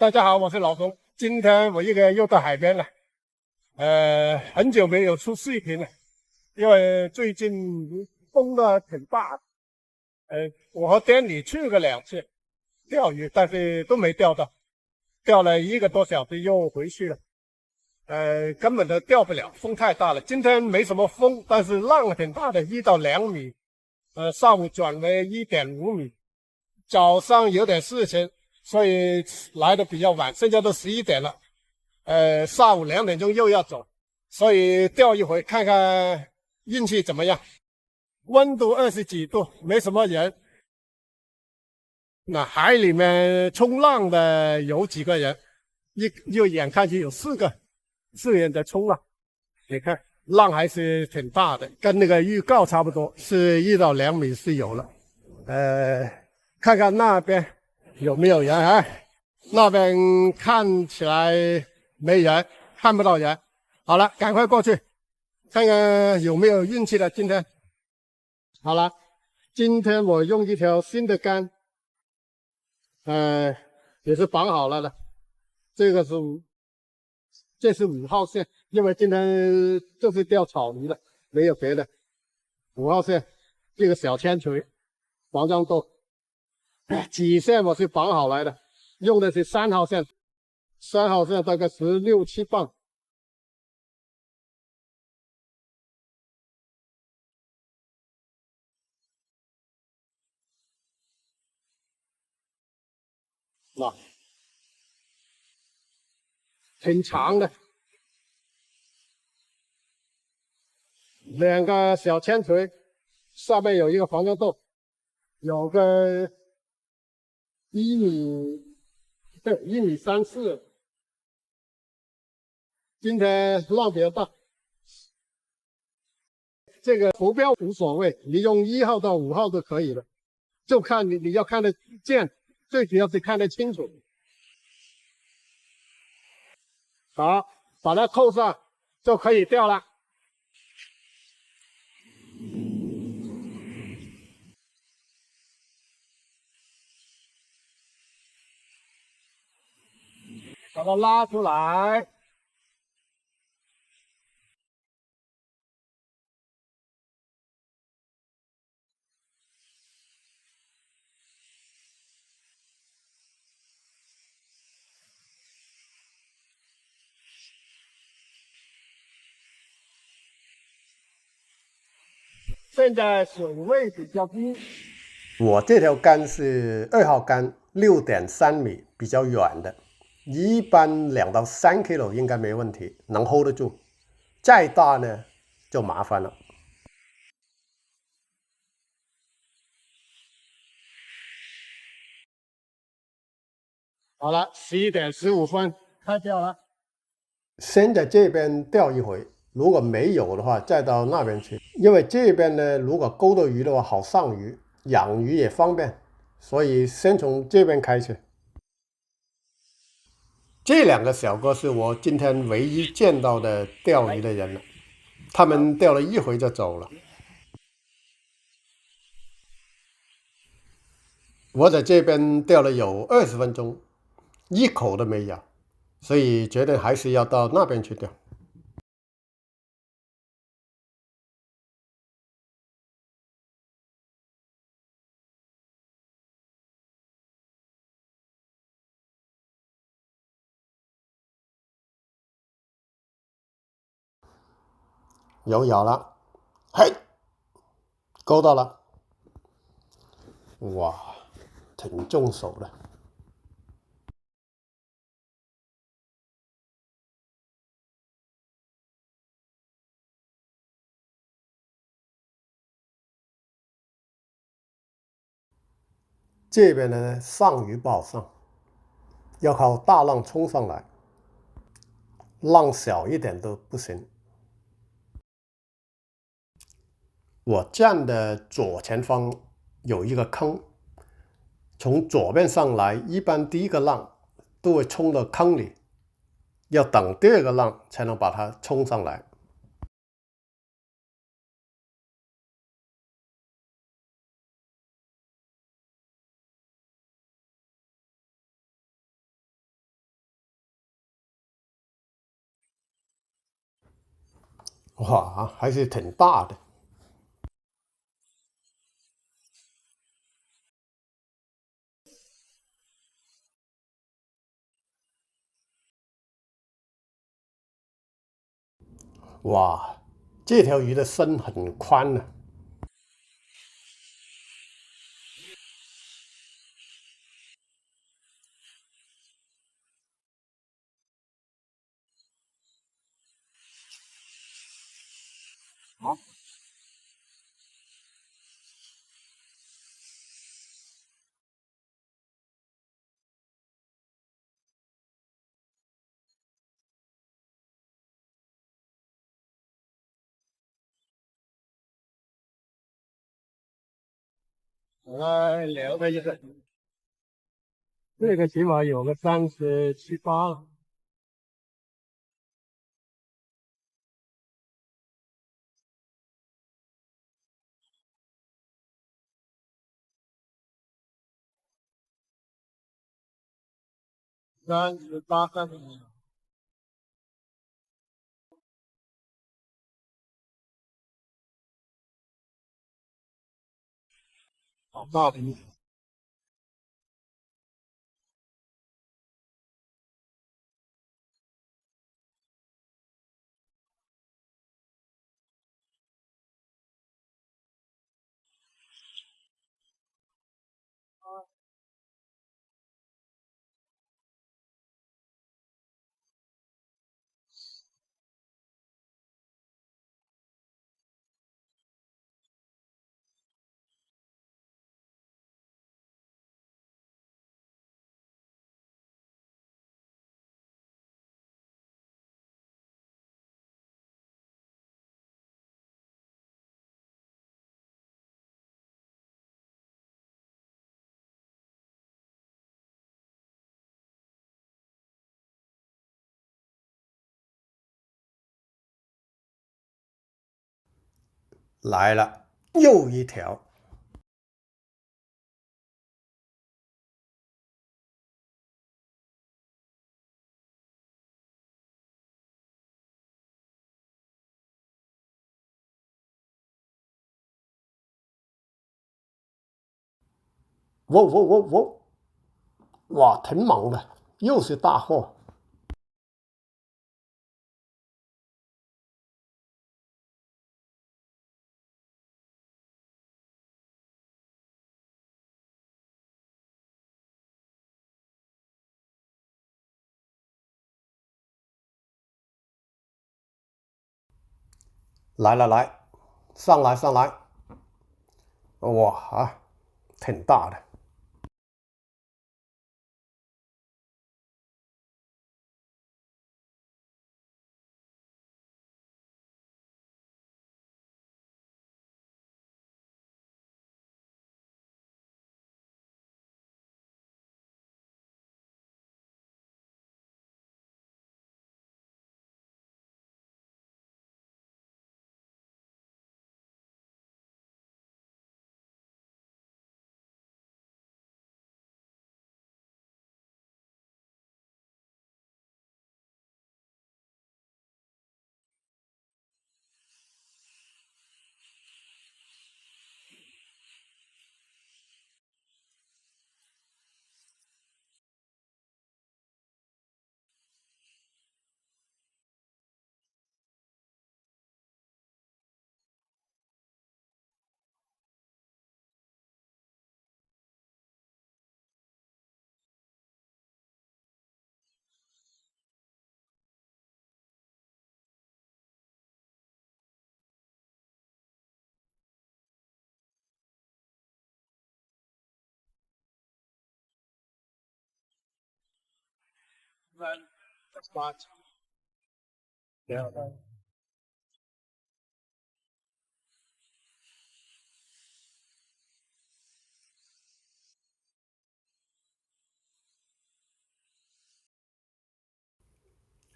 大家好，我是老公。今天我一个人又到海边了，很久没有出视频了，因为最近风呢挺大的。我和店里去过2次钓鱼，但是都没钓到，钓了1个多小时又回去了。根本都钓不了，风太大了。今天没什么风，但是浪挺大的，1到2米。上午转为1.5米。早上有点事情，所以来的比较晚，现在都11点了。下午2点钟又要走，所以钓一回看看运气怎么样。温度20几度，没什么人。那海里面冲浪的有几个人，又眼看去有4个人在冲浪。你看浪还是挺大的，跟那个预告差不多，是1到2米是有了。看看那边有没有人啊？那边看起来没人，看不到人。好了，赶快过去看看有没有运气了。今天好了，今天我用一条新的竿，也是绑好了的。这个是这是5号线，因为今天就是钓草鱼的，没有别的。5号线，这个小铅锤，黄章豆。底线我是绑好来的，用的是3号线，3号线大概16、7磅。啊，挺长的，2个小铅锤，上面有一个黄豆豆，有个1米，对，1.34米。今天浪比较大，这个浮标无所谓，你用1号到5号都可以了，就看你要看得见，最主要是看得清楚。好，把它扣上就可以钓了。把它拉出来。现在水位比较低。我这条竿是2号竿，6.3米，比较远的，一般2到3 kg 应该没问题，能 hold 得住。再大呢就麻烦了。好了，11点15分开钓了。先在这边钓一回，如果没有的话，再到那边去。因为这边呢，如果勾到鱼的话，好上鱼，养鱼也方便，所以先从这边开始。这2个小哥是我今天唯一见到的钓鱼的人了，他们钓了一回就走了。我在这边钓了有20分钟，一口都没咬，所以决定还是要到那边去钓。有咬了，嘿，勾到了，哇，挺重手的。这边呢，上鱼不好上，要靠大浪冲上来，浪小一点都不行。我站的左前方有一个坑，从左边上来，一般第一个浪都会冲到坑里，要等第2个浪才能把它冲上来。哇，还是挺大的。哇，这条鱼的身很宽呢、好，我来聊个一个，这个起码有个37、38了。38个，好大的鱼。来了，又一条。喔喔喔喔，哇，挺猛的，又是大货。来了来，上来上来，哇，挺大的。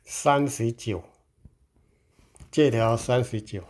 38，39，这条39。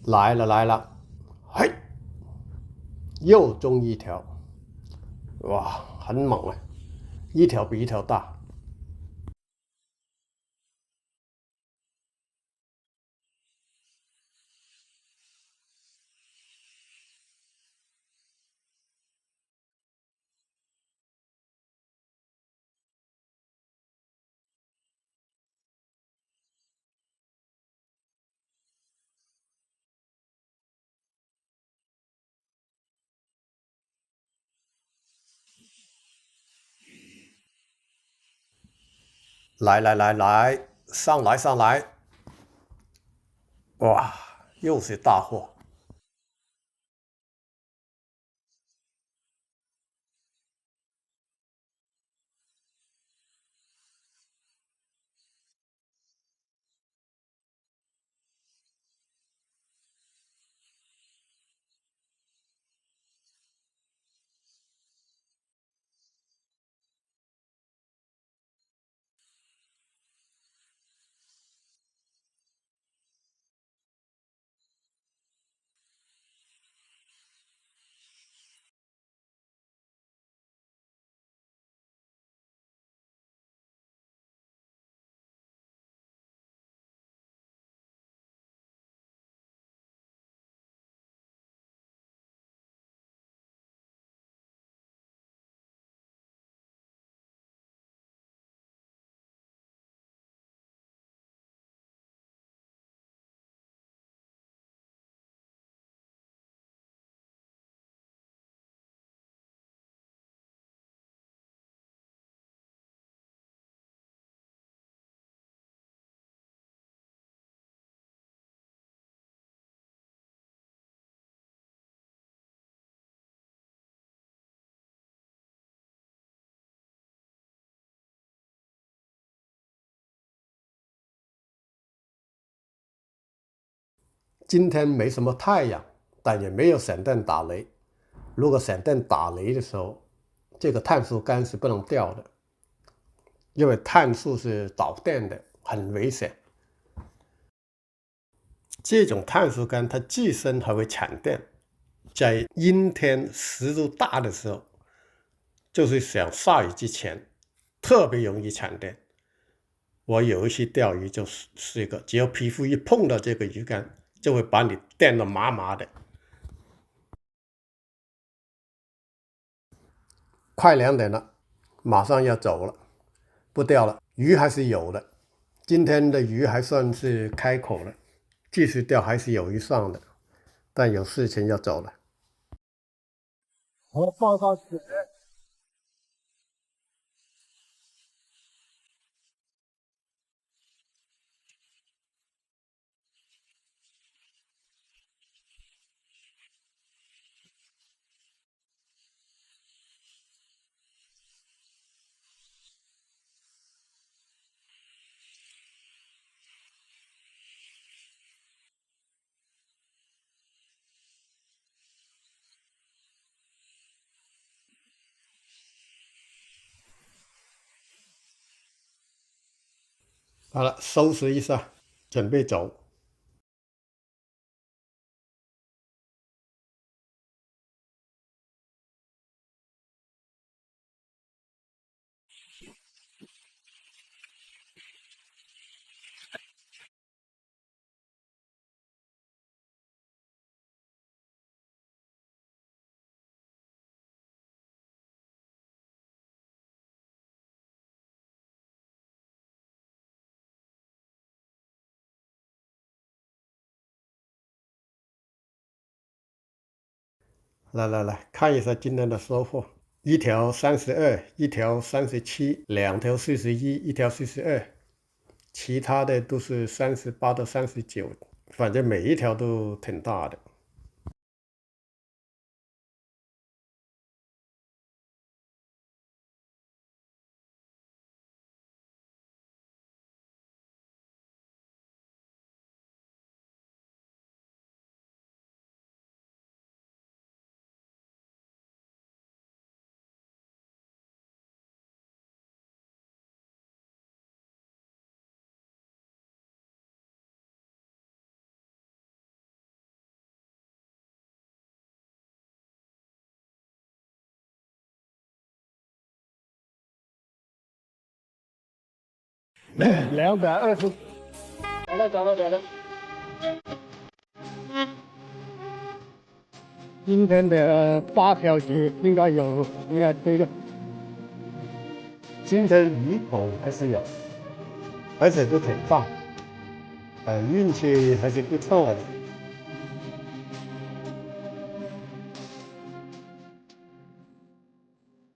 来了来了，嘿，又中一条，哇，很猛啊，一条比一条大。来来来来，上来上来，哇，又是大货。今天没什么太阳，但也没有闪电打雷。如果闪电打雷的时候，这个碳素杆是不能掉的，因为碳素是导电的，很危险。这种碳素杆它自身还会产电，在阴天湿度大的时候，就是想下雨之前，特别容易产电。我有一次钓鱼就是一个，只要皮肤一碰到这个鱼竿，就会把你电得麻麻的。快2点了，马上要走了，不钓了。鱼还是有的，今天的鱼还算是开口了，继续钓还是有鱼上的，但有事情要走了。我放上去。好了，收拾一下，准备走。来来来，看一下今天的收获：一条32，一条37，两条41，一条42，其他的都是38到39，反正每一条都挺大的。220。找了。今天的8条鱼应该对的。今天鱼头还是有，而且都挺大，运气还是不错的。